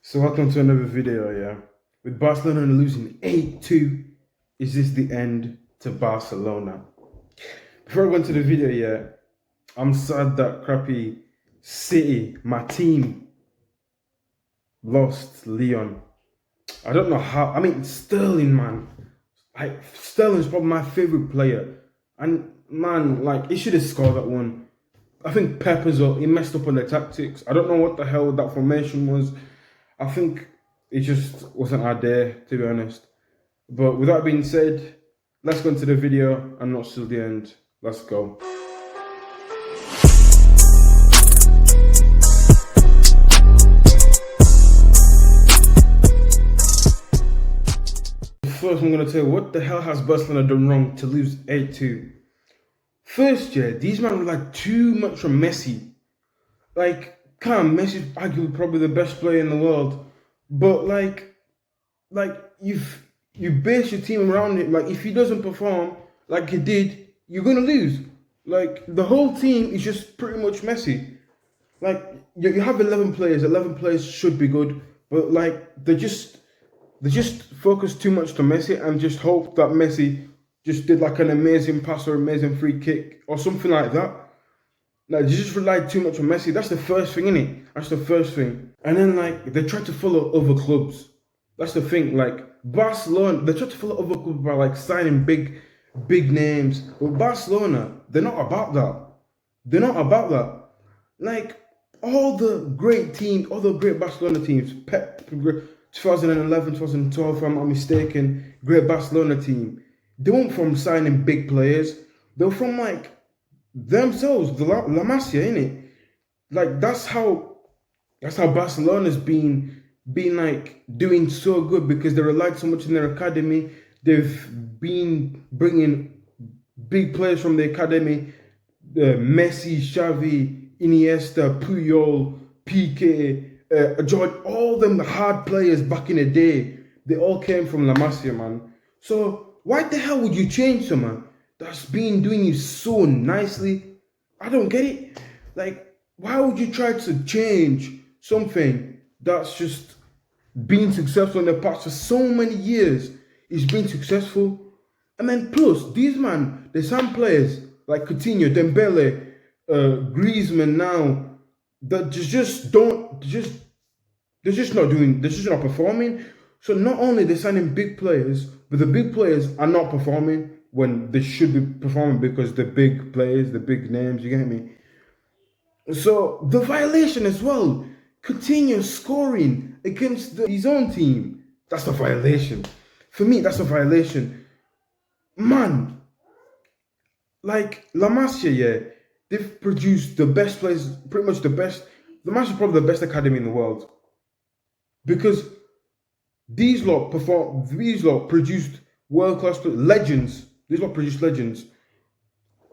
So welcome to another video, yeah. With Barcelona losing 8-2, is this the end to Barcelona? Before I go into the video, yeah, I'm sad that crappy City, my team, lost Leon. I don't know how. I mean, Sterling, man. Sterling's probably my favorite player. And man, like, he should have scored that one. I think Peppers, he messed up on the tactics. I don't know what the hell that formation was. I think it just wasn't our day, to be honest. But with that being said, let's go into the video and not till the end. Let's go. First, I'm going to tell you what the hell has Barcelona done wrong to lose 8-2. First, yeah, these men rely too much on Messi. Like, Messi's arguably probably the best player in the world. But like you base your team around it. Like, if he doesn't perform like he did, you're gonna lose. Like, the whole team is just pretty much Messi. Like, you have 11 players. 11 players should be good, but like they just focus too much to Messi and just hope that Messi just did like an amazing pass or amazing free kick or something like that. Like, they just relied too much on Messi. That's the first thing, innit? That's the first thing. And then, like, they try to follow other clubs. That's the thing. Like, Barcelona, they try to follow other clubs by, like, signing big names. But Barcelona, they're not about that. They're not about that. Like, all the great teams, all the great Barcelona teams, Pep, 2011, 2012, if I'm not mistaken, great Barcelona team, they weren't from signing big players. They were from, like, themselves, the La Masia, innit? Like, that's how Barcelona's been like doing so good, because they relied so much on their academy. They've been bringing big players from the academy, Messi, Xavi, Iniesta, Puyol, Piqué, George, all them hard players back in the day. They all came from La Masia, man. So why the hell would you change someone that's been doing you so nicely? I don't get it. Like, why would you try to change something that's just been successful in the past for so many years? It's been successful. And then plus, these man, there's some players like Coutinho, Dembele, Griezmann now, that they're just not doing, they're just not performing. So not only they're signing big players, but the big players are not performing when they should be performing, because the big players, the big names, you get me? So the violation as well, Coutinho scoring against his own team, that's a violation. For me, that's a violation. Man, like La Masia, yeah, they've produced the best players, pretty much the best. La Masia is probably the best academy in the world, because these lot produced world-class legends. These lot produced legends.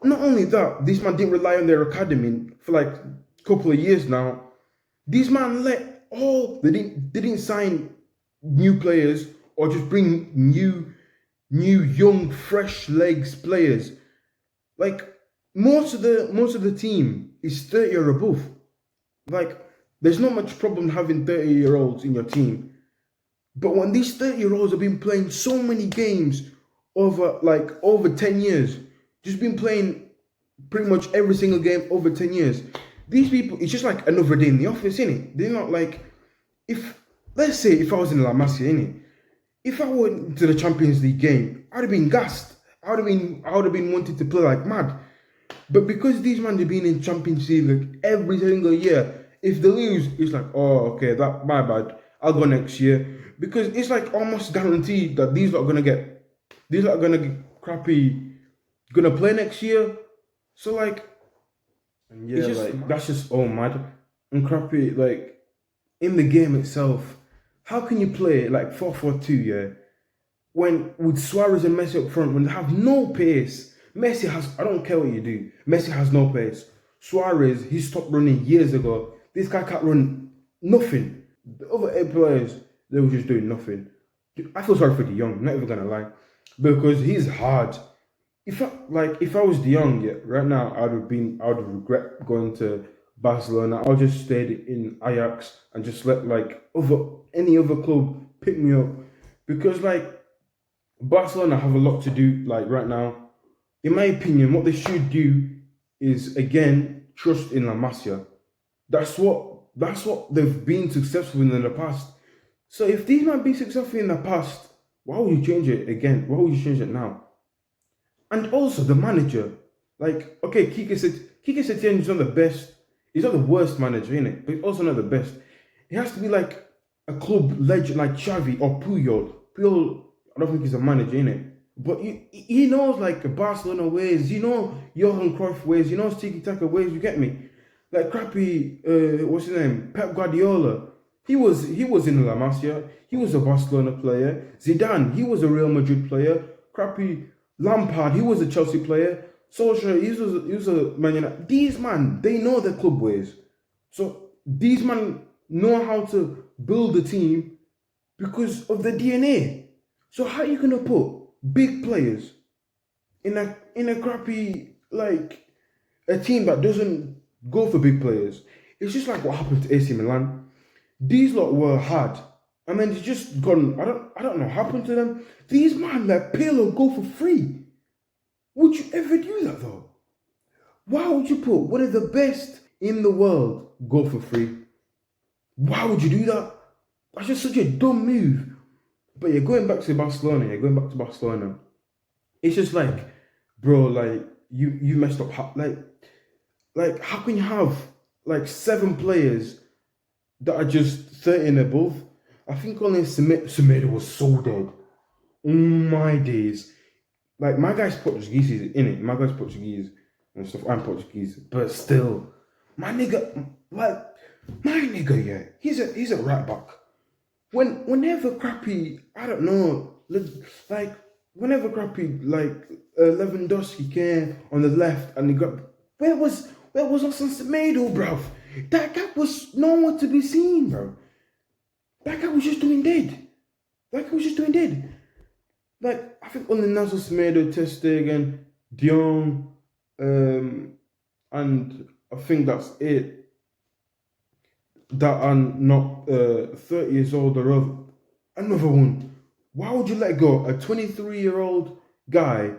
Not only that, these man didn't rely on their academy for like a couple of years now. These man they didn't sign new players or just bring new young fresh legs players. Like, most of the team is 30 or above. Like, there's not much problem having 30-year-olds in your team. But when these 30-year-olds have been playing so many games over 10 years, just been playing pretty much every single game over 10 years, these people, it's just like another day in the office, innit? They're not like, let's say if I was in La Masia, innit? If I went to the Champions League game, I'd have been gassed. I would have been wanting to play like mad. But because these men have been in Champions League like every single year, if they lose, it's like, oh, okay, that my bad. I'll go next year. Because it's like almost guaranteed that these lot are gonna get crappy, gonna play next year. So like, and yeah, like, that's just all mad and crappy. Like, in the game itself, how can you play like 4-4-2, yeah, when with Suarez and Messi up front, when they have no pace? Messi has, I don't care what you do, Messi has no pace. Suarez, he stopped running years ago. This guy can't run nothing. The other 8 players, they were just doing nothing. I feel sorry for De Jong, not even gonna lie, because he's hard. If I was De Jong, yeah, right now I would regret going to Barcelona. I'll just stay in Ajax and just let like any other club pick me up because like Barcelona have a lot to do like right now. In my opinion, what they should do is again trust in La Masia. That's what they've been successful in the past. So if these might be successful in the past, why would you change it again? Why would you change it now? And also the manager, like okay, Kike Setien is not the best. He's not the worst manager in it, but he's also not the best. It has to be like a club legend like Xavi or Puyol. Puyol, I don't think he's a manager in it, but he knows like Barcelona ways. You know Johan Cruyff ways. You know Tiki Taka ways. You get me? Like crappy, what's his name? Pep Guardiola. He was in La Masia. He was a Barcelona player. Zidane, he was a Real Madrid player. Crappy Lampard, he was a Chelsea player. Solskjaer, he was a Man United. These man, they know their club ways. So these man know how to build a team because of the DNA. So how are you gonna put big players in a crappy like a team that doesn't go for big players? It's just like what happened to AC Milan. These lot were hard. And then they just gone. I don't know what happened to them. These man let Pirlo go for free. Would you ever do that though? Why would you put one of the best in the world go for free? Why would you do that? That's just such a dumb move. But you're going back to Barcelona. You're going back to Barcelona. It's just like, bro, like you messed up. Like how can you have like 7 players that are just 30 and above? I think only Semedo was so dead. Oh my days. Like my guy's Portuguese in it. My guy's Portuguese and stuff. I'm Portuguese, but still, my nigga, like my nigga, yeah, he's a right back. Whenever crappy, I don't know, like whenever crappy, like Lewandowski came on the left and he got where was Austin Semedo, bruv? That guy was nowhere to be seen, bro. That guy was just doing dead. That guy was just doing dead. Like I think only Nazo Semedo, Ter Stegen, Dion, and I think that's it. That are not 30 years old or of another one. Why would you let go a 23-year-old guy,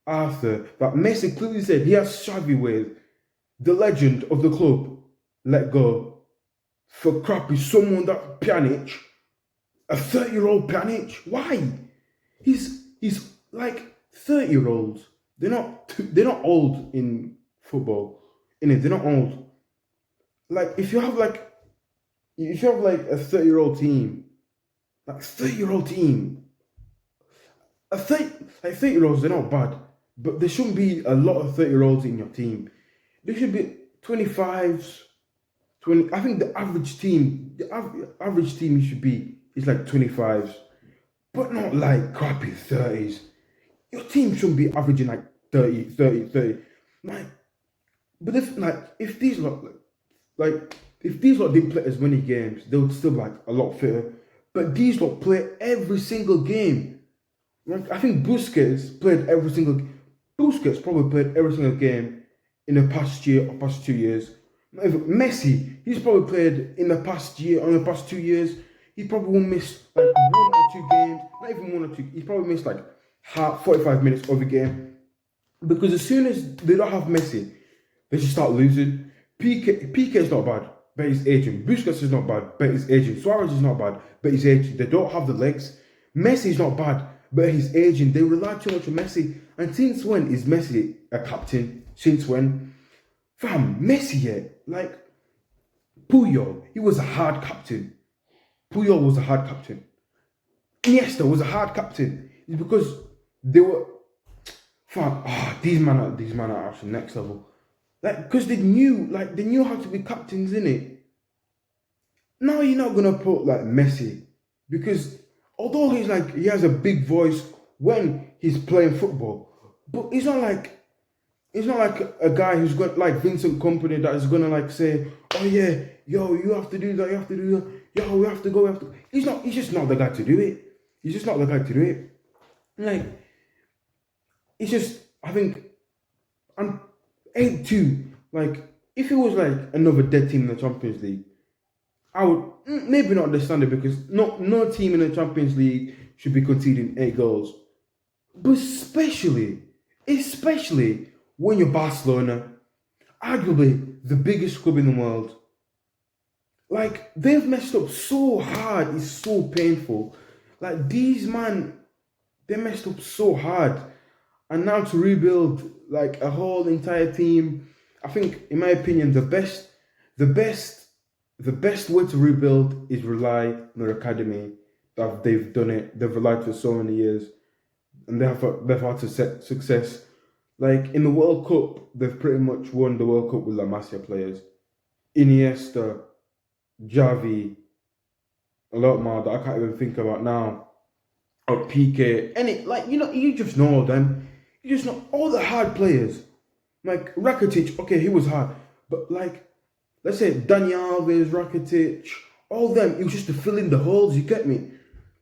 Arthur, that Messi clearly said he has Xavi with, the legend of the club, let go for crappy someone that Pjanic, a 30-year-old Pjanic? Why? He's like 30-year-olds. They're not old in football. In it, they're not old. Like if you have like a 30-year-old team, like 30-year-old team, a 30 like 30-year-olds, they're not bad, but there shouldn't be a lot of 30-year-olds in your team. There should be 25s, 20. I think the average team you should be is like 25s, but not like crappy 30s. Your team shouldn't be averaging like 30, 30, 30. Like, but if these lot like if these lot didn't play as many games, they would still be like a lot fitter. But these lot play every single game. Like I think Busquets probably played every single game in the past year or past 2 years. Not even Messi, he's probably played in the past year or in the past 2 years. He probably won't miss like 1 or 2 games. Not even 1 or 2. He's probably missed like 45 minutes of a game. Because as soon as they don't have Messi, they just start losing. PK is not bad, but he's aging. Busquets is not bad, but he's aging. Suarez is not bad, but he's aging. They don't have the legs. Messi is not bad, but he's aging. They rely too much on Messi. And since when is Messi a captain? Since when? Fam, Messi, yeah, like Puyol, he was a hard captain. Puyol was a hard captain. Iniesta was a hard captain. It's because they were, fam. These men are actually next level. Like, because they knew how to be captains in it. Now you're not gonna put like Messi because although he has a big voice when he's playing football, but he's not like a guy who's got like Vincent Company that is gonna like say, oh yeah, yo, you have to do that, you have to do that, yo, we have to go, we have to. He's just not the guy to do it. He's just not the guy to do it. Like, it's just I think I'm 8-2. Like If it was like another dead team in the Champions League, I would maybe not understand it because no team in the Champions League should be conceding 8 goals. But especially when you're Barcelona, arguably the biggest club in the world. Like they've messed up so hard, it's so painful. Like these man, they messed up so hard. And now to rebuild like a whole entire team, I think in my opinion the best the best way to rebuild is rely on their academy. That they've done it. They've relied for so many years, and they've had success. Like in the World Cup, they've pretty much won the World Cup with La Masia players, Iniesta, Javi, a lot more that I can't even think about now, or PK. Any like you just know all them. You just know all the hard players. Like Rakitic, okay, he was hard, but like let's say Dani Alves, Rakitic, all them, it was just to fill in the holes. You get me?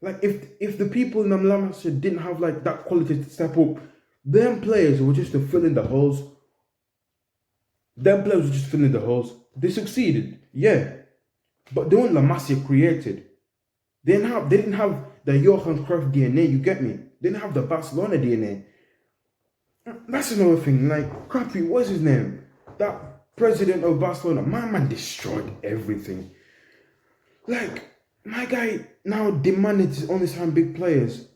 Like if the people in the Masia didn't have like that quality to step up, them players were just to fill in the holes. Them players were just filling the holes. They succeeded, yeah, but they weren't La Masia created. They didn't have the Johan Cruyff DNA. You get me? They didn't have the Barcelona DNA. That's another thing. Like Crappy, what's his name? That president of Barcelona. My man destroyed everything. Like my guy now demanded to only sign big players.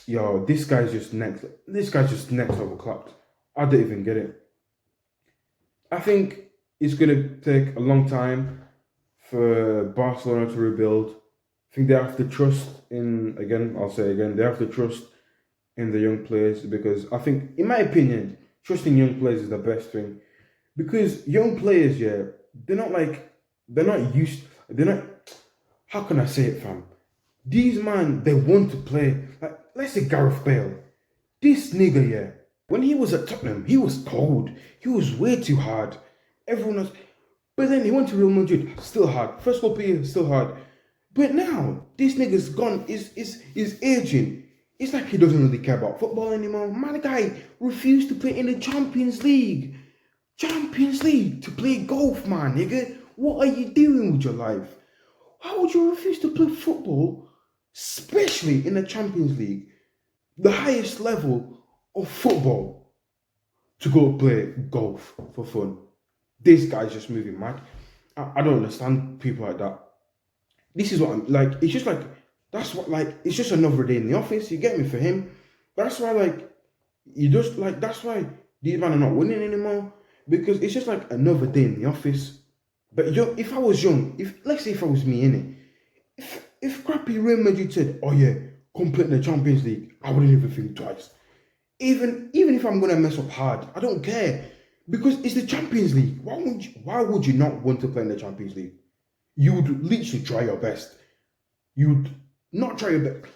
Yo, this guy's just next. This guy's just next level clapped. I don't even get it. I think it's gonna take a long time for Barcelona to rebuild. I think they have to trust in again. I'll say again, they have to trust in the young players because I think, in my opinion, trusting young players is the best thing. Because young players, yeah, they're not used. They're not. How can I say it, fam? These man, they want to play. Like, let's say Gareth Bale. This nigga, yeah, when he was at Tottenham, he was cold. He was way too hard. Everyone was. But then he went to Real Madrid, still hard. First couple of years, still hard. But now, this nigga's gone, is aging. It's like he doesn't really care about football anymore. My guy refused to play in the Champions League. Champions League to play golf, man, nigga. What are you doing with your life? How would you refuse to play football, especially in the Champions League, the highest level of football, to go play golf for fun? This guy's just moving mad. I don't understand people like that. This is what I'm like. It's just like that's what like it's just another day in the office. You get me? For him, that's why like you just like that's why these men are not winning anymore because it's just like another day in the office. But if I was young, if let's say if I was me in it, if crappy Real Madrid said, "Oh yeah, come play in the Champions League," I wouldn't even think twice. Even if I'm gonna mess up hard, I don't care because it's the Champions League. Why would you not want to play in the Champions League? You would literally try your best. You would not try your best.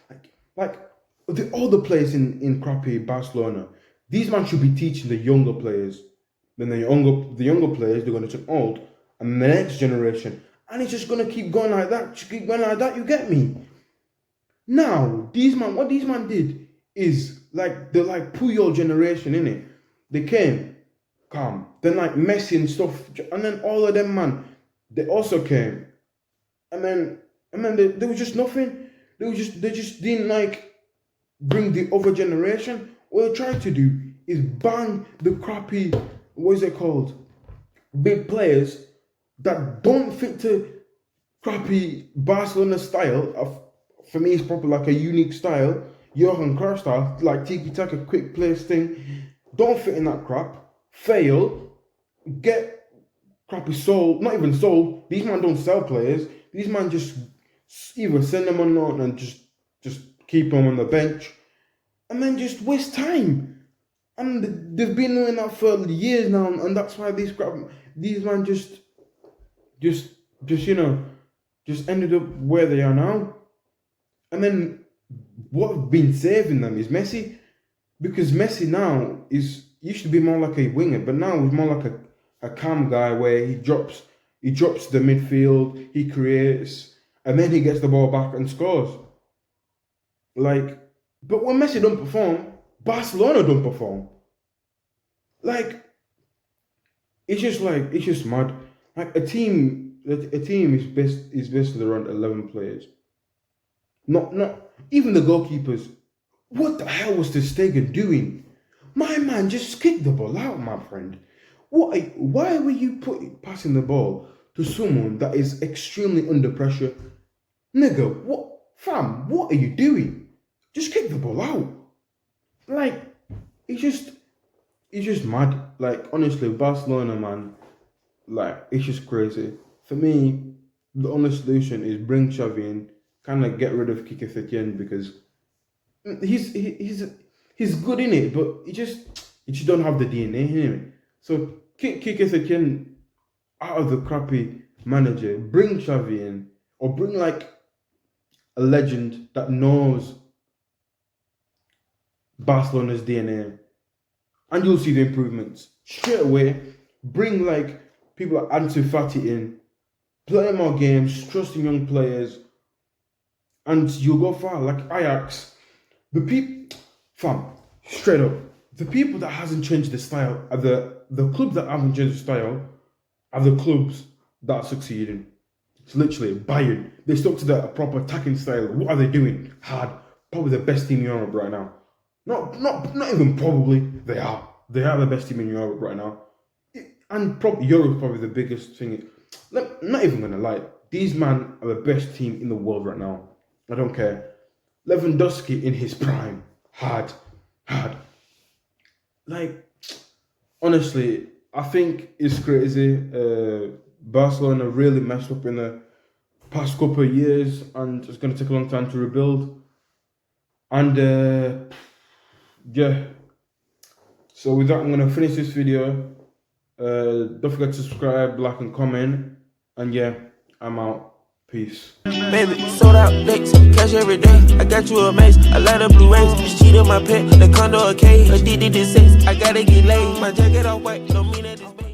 All the players in crappy Barcelona, these men should be teaching the younger players. Then the younger players, they're going to turn old, and the next generation, and it's just going to keep going like that. Just keep going like that. You get me? Now, what these man did is like the like Puyol generation, innit? They came, calm. Then like Messi and stuff, and then all of them man, they also came. And then there was just nothing. They just didn't like bring the other generation. What they tried to do is bang the crappy, what is it called? Big players that don't fit to crappy Barcelona style. For me, it's probably like a unique style, Johan Cruyff style, like tiki taka, quick place thing. Don't fit in that crap. Fail. Get crappy sold. Not even sold. These man don't sell players. These man just either send them on loan and just keep them on the bench, and then just waste time. And they've been doing that for years now, and that's why these man just just ended up where they are now. And then what's been saving them is Messi, because Messi now used to be more like a winger, but now he's more like a calm guy where he drops the midfield, he creates, and then he gets the ball back and scores. Like, but when Messi don't perform, Barcelona don't perform. Like, it's just like it's just mad. Like a team is basically around 11 players. Not even the goalkeepers. What the hell was the Stegen doing? My man just kicked the ball out, my friend. Why were you passing the ball to someone that is extremely under pressure? Nigga, what, fam, what are you doing? Just kick the ball out. Like, it's just mad. Like, honestly, Barcelona, man, like, it's just crazy. For me, the only solution is bring Xavi in, kind of get rid of Kike Setien because he's good in it, but he just don't have the DNA in him. So Kike Setien out of the crappy manager, bring Xavi in, or bring like a legend that knows Barcelona's DNA, and you'll see the improvements straight away. Bring like people like Ansu Fati in, play more games, trust in young players, and you'll go far. Like Ajax, the people, fam, straight up, the people that hasn't changed the style are the clubs that haven't changed the style are the clubs that are succeeding. It's literally Bayern. They stuck to the proper attacking style. What are they doing? Hard. Probably the best team in Europe right now. Not even probably. They are. They are the best team in Europe right now. And Europe's probably the biggest thing. Not even gonna lie. These men are the best team in the world right now. I don't care. Lewandowski in his prime. Hard. Like, honestly, I think it's crazy. Barcelona really messed up in the past couple of years, and it's going to take a long time to rebuild. And yeah, so with that, I'm going to finish this video. Don't forget to subscribe, like, and comment. And yeah, I'm out. Peace. Baby, sold out dates, cash every day. I got you a mace, I light up blue rays. Just cheat on my pet, the condo a cage. Addicted to sex, I gotta get laid. My jacket all white, don't mean that it's bad.